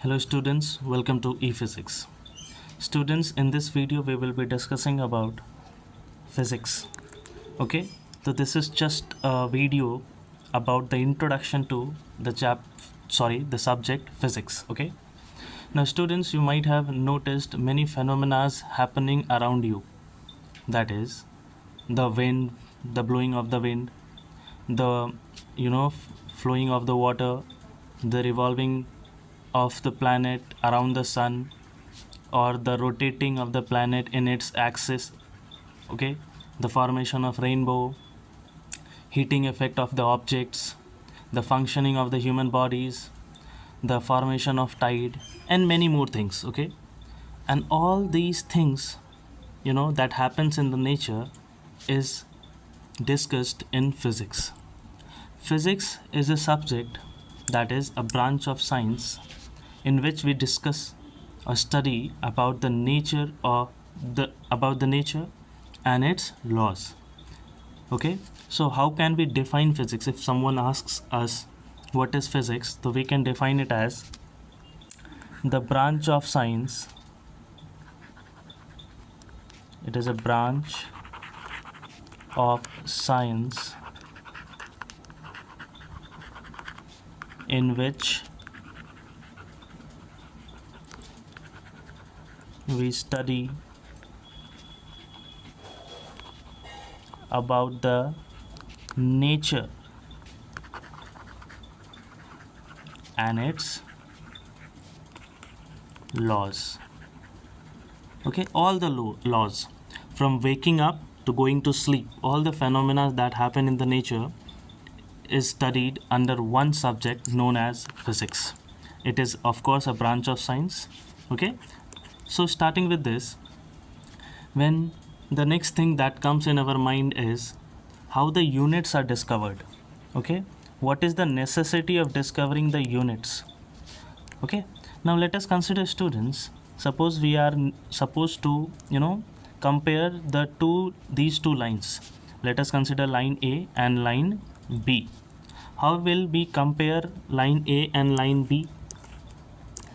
Hello students, welcome to ePhysics. Students, in this video we will be discussing about physics. Okay, so this is just a video about the introduction to the subject physics. Okay, now students, you might have noticed many phenomena happening around you. That is the wind, the blowing of the wind, the flowing of the water, the revolving of the planet around the sun, or the rotating of the planet in its axis. Okay, the formation of rainbow, heating effect of the objects, the functioning of the human bodies, the formation of tide, and many more things. Okay, and all these things that happens in the nature is discussed in physics. Physics is a subject, that is a branch of science, in which we discuss or study about the nature and its laws. Okay, so how can we define physics? If someone asks us what is physics, so we can define it as the branch of science. It is a branch of science in which we study about the nature and its laws. Okay, all the laws, from waking up to going to sleep, all the phenomena that happen in the nature is studied under one subject known as physics. It is of course a branch of science. Okay, so starting with this, when the next thing that comes in our mind is how the units are discovered. Okay, what is the necessity of discovering the units? Okay, now let us consider, students, suppose we are supposed to compare these two lines. Let us consider line A and line B. How will we compare line A and line B?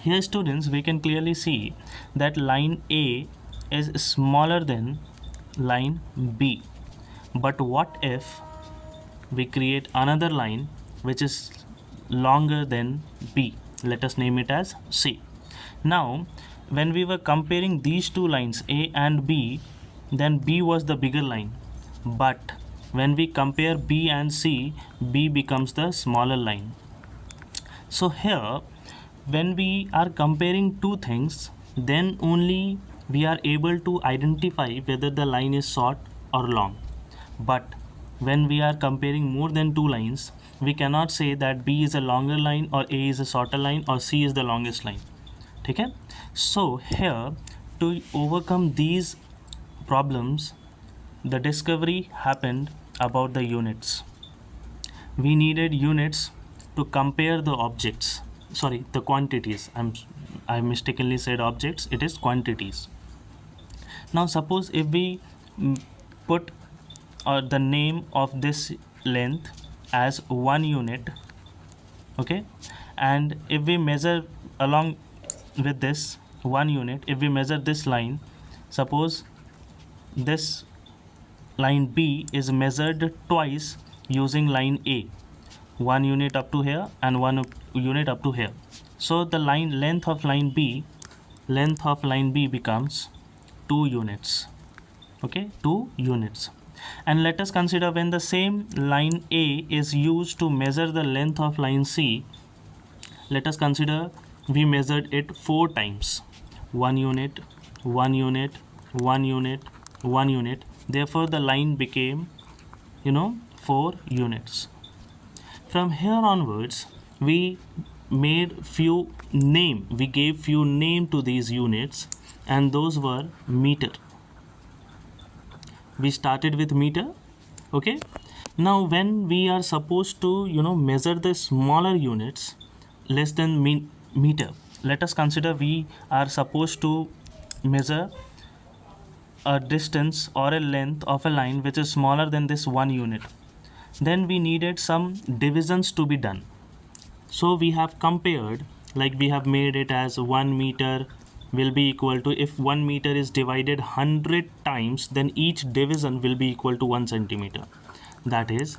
Here, students, we can clearly see that line A is smaller than line B. But what if we create another line which is longer than B? Let us name it as C. Now, when we were comparing these two lines A and B, then B was the bigger line. But when we compare B and C, B becomes the smaller line. So here, when we are comparing two things, then only we are able to identify whether the line is short or long. But when we are comparing more than two lines, we cannot say that B is a longer line or A is a shorter line or C is the longest line. Okay? So here, to overcome these problems, the discovery happened about the units. We needed units to compare the the quantities. I mistakenly said objects, it is quantities. Now suppose if we put the name of this length as 1 unit. Okay, and if we measure along with this 1 unit, if we measure this line, suppose this line B is measured twice using line A, 1 unit up to here and 1 unit up to here. So the length of line B becomes 2 units. Okay, 2 units. And let us consider when the same line A is used to measure the length of line C. Let us consider we measured it 4 times. 1 unit, 1 unit, 1 unit, 1 unit. Therefore the line became 4 units. From here onwards, we gave few name to these units, and those were meter. We started with meter. Okay, now when we are supposed to measure the smaller units less than meter, let us consider we are supposed to measure a distance or a length of a line which is smaller than this 1 unit. Then we needed some divisions to be done. So we have compared like we have made it as 1 meter will be equal to, if 1 meter is divided 100 times, then each division will be equal to 1 centimeter. That is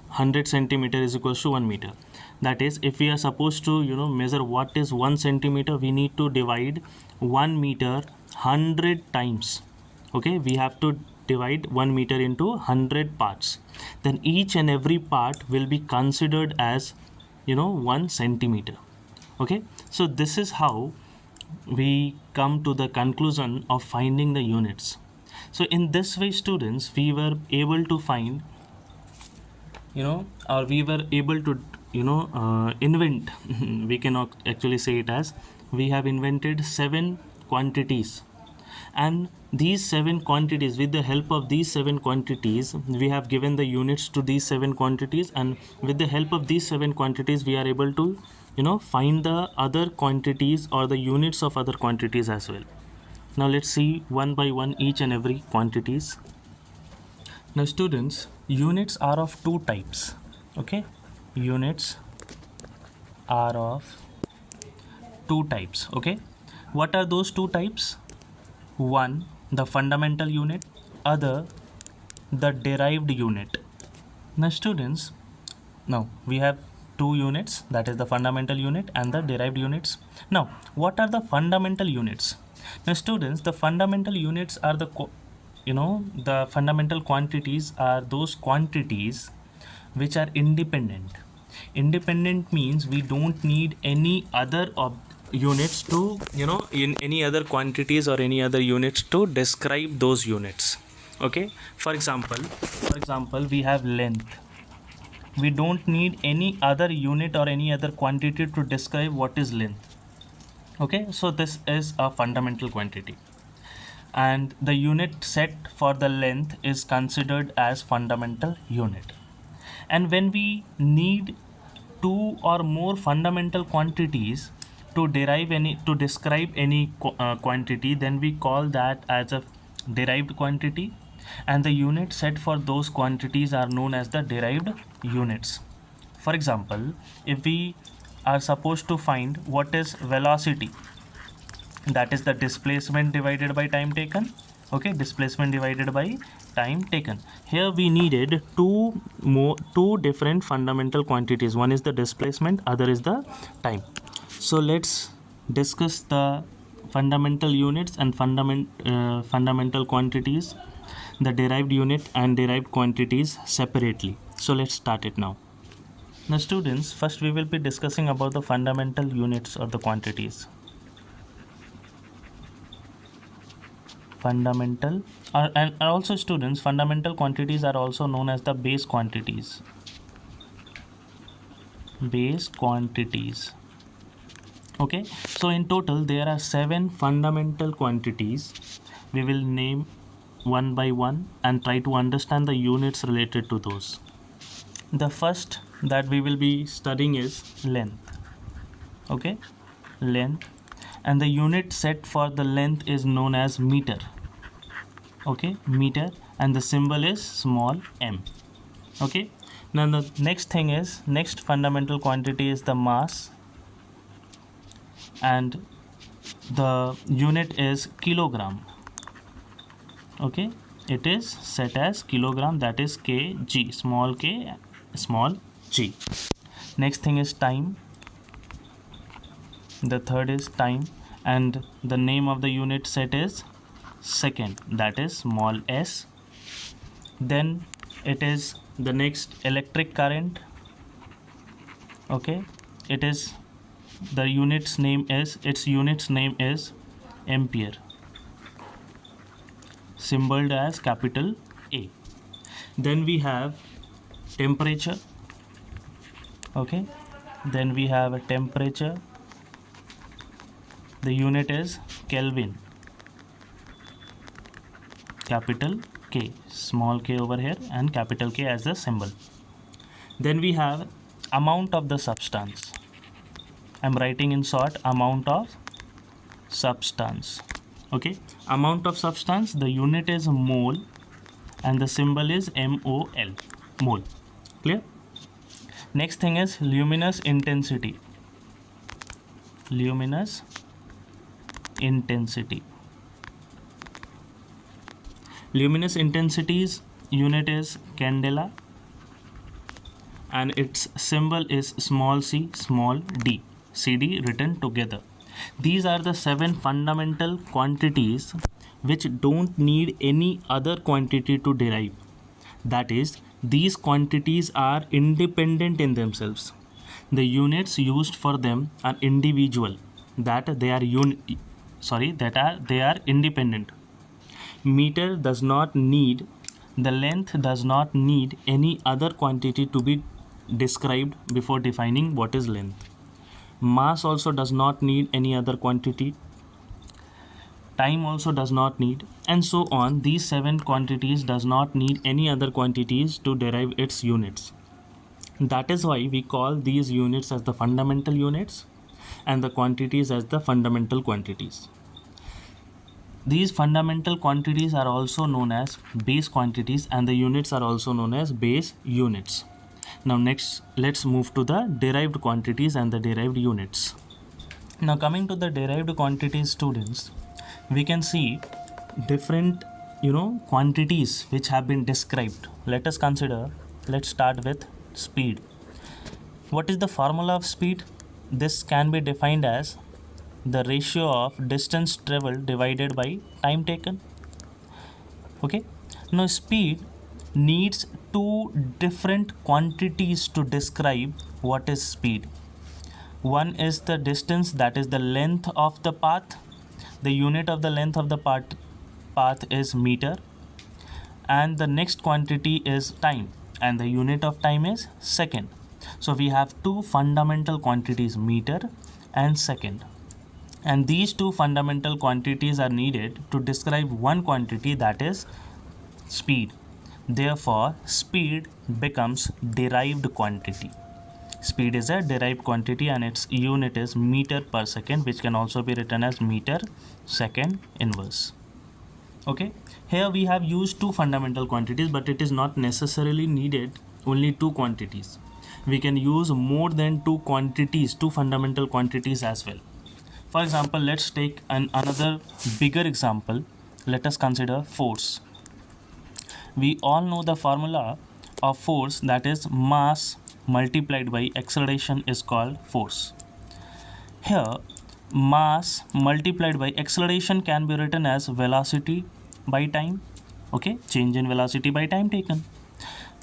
100 centimeter is equals to 1 meter. That is, if we are supposed to measure what is 1 centimeter, we need to divide 1 meter 100 times. Okay, we have to divide 1 meter into 100 parts. Then each and every part will be considered as 1 centimeter. Okay, so this is how we come to the conclusion of finding the units. So in this way, students, we were able to find, or we were able to invent we can actually say it as, we have invented 7 quantities, and these 7 quantities, with the help of these 7 quantities, we have given the units to these 7 quantities, and with the help of these 7 quantities we are able to find the other quantities or the units of other quantities as well. Now let's see one by one each and every quantities. Now students, units are of two types. Okay, units are of two types. Okay, what are those two types? One, the fundamental unit, other, the derived unit. Now students, now we have two units, that is the fundamental unit and the derived units. Now what are the fundamental units? Now students, the fundamental units are the fundamental quantities are those quantities which are independent. Independent means we don't need any other units to in any other quantities or any other units to describe those units. Okay, for example we have length. We don't need any other unit or any other quantity to describe what is length. Okay, so this is a fundamental quantity, and the unit set for the length is considered as fundamental unit. And when we need two or more fundamental quantities to describe any quantity, then we call that as a derived quantity, and the unit set for those quantities are known as the derived units. For example, if we are supposed to find what is velocity, that is the displacement divided by time taken. Okay, displacement divided by time taken. Here we needed two different fundamental quantities. One is the displacement, other is the time. So let's discuss the fundamental units and fundamental quantities, the derived unit and derived quantities separately. So let's start it now. Now students, first we will be discussing about the fundamental units or the quantities. Fundamental and also students, fundamental quantities are also known as the base quantities. Base quantities. Okay, so in total there are 7 fundamental quantities. We will name one by one and try to understand the units related to those. The first that we will be studying is length. Okay, length, and the unit set for the length is known as meter. Okay, meter, and the symbol is small m. Okay, now the next fundamental quantity is the mass, and the unit is kilogram. Okay, it is set as kilogram, that is kg, small k small g. Next thing is time. The third is time, and the name of the unit set is second, that is small s. Then it is the next electric current. Okay, it is the unit's name is ampere, symboled as capital A. Then we have temperature. Okay, then we have a temperature. The unit is Kelvin, capital K, small k over here, and capital K as the symbol. Then we have amount of the substance. I'm writing in short, amount of substance. Okay, amount of substance, the unit is mole, and the symbol is MOL, mole. Clear? Next thing is luminous intensity. luminous intensity. Luminous intensity's unit is candela and its symbol is small c small d, CD written together. These are the 7 fundamental quantities which don't need any other quantity to derive. That is, these quantities are independent in themselves. The units used for them are individual, that they are independent. Meter does not need, the length does not need any other quantity to be described before defining what is length. Mass also does not need any other quantity. Time also does not need, and so on. These 7 quantities does not need any other quantities to derive its units. That is why we call these units as the fundamental units and the quantities as the fundamental quantities. These fundamental quantities are also known as base quantities and the units are also known as base units. Now next, let's move to the derived quantities and the derived units. Now coming to the derived quantities, students, we can see different quantities which have been described. Let us consider, let's start with speed. What is the formula of speed? This can be defined as the ratio of distance traveled divided by time taken. Okay, now speed needs 2 different quantities to describe what is speed. One is the distance, that is the length of the path. The unit of the length of the path is meter, and the next quantity is time, and the unit of time is second. So we have 2 fundamental quantities, meter and second, and these 2 fundamental quantities are needed to describe one quantity, that is speed. Therefore speed becomes derived quantity. Speed is a derived quantity and its unit is meter per second, which can also be written as meter second inverse. Okay, here we have used 2 fundamental quantities, but it is not necessarily needed only 2 quantities. We can use more than 2 quantities, 2 fundamental quantities as well. For example, let's take another bigger example. Let us consider force. We all know the formula of force, that is mass multiplied by acceleration is called force. Here mass multiplied by acceleration can be written as velocity by time, okay, change in velocity by time taken,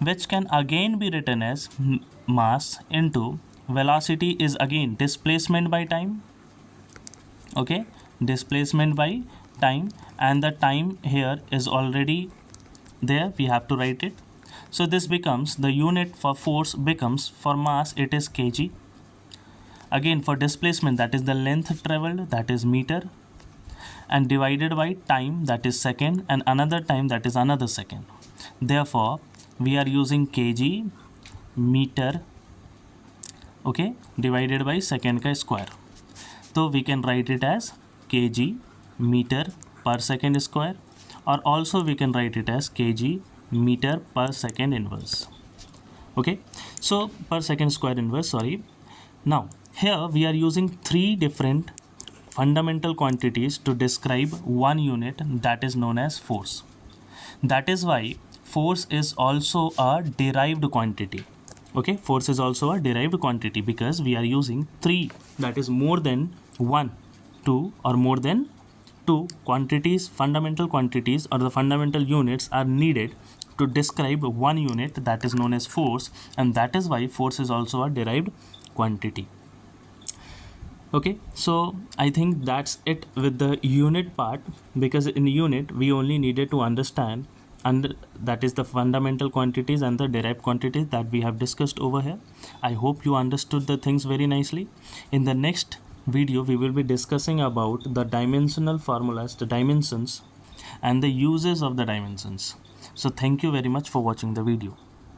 which can again be written as mass into velocity is again displacement by time, okay, displacement by time, and the time here is already there, we have to write it. So this becomes, the unit for force becomes, for mass it is kg, again for displacement that is the length traveled, that is meter, and divided by time, that is second, and another time, that is another second. Therefore we are using kg meter, okay, divided by second ka square. So we can write it as kg meter per second square, or also we can write it as kg meter per second inverse. Okay, so per second square inverse, sorry. Now here we are using 3 different fundamental quantities to describe one unit, that is known as force. That is why force is also a derived quantity. Okay, force is also a derived quantity because we are using 3, that is more than 1, 2 or more than 2 quantities, fundamental quantities or the fundamental units are needed to describe one unit, that is known as force, and that is why force is also a derived quantity. Okay, so I think that's it with the unit part, because in unit we only needed to understand, and that is the fundamental quantities and the derived quantities that we have discussed over here. I hope you understood the things very nicely. In the next video we will be discussing about the dimensional formulas, the dimensions and the uses of the dimensions. So thank you very much for watching the video.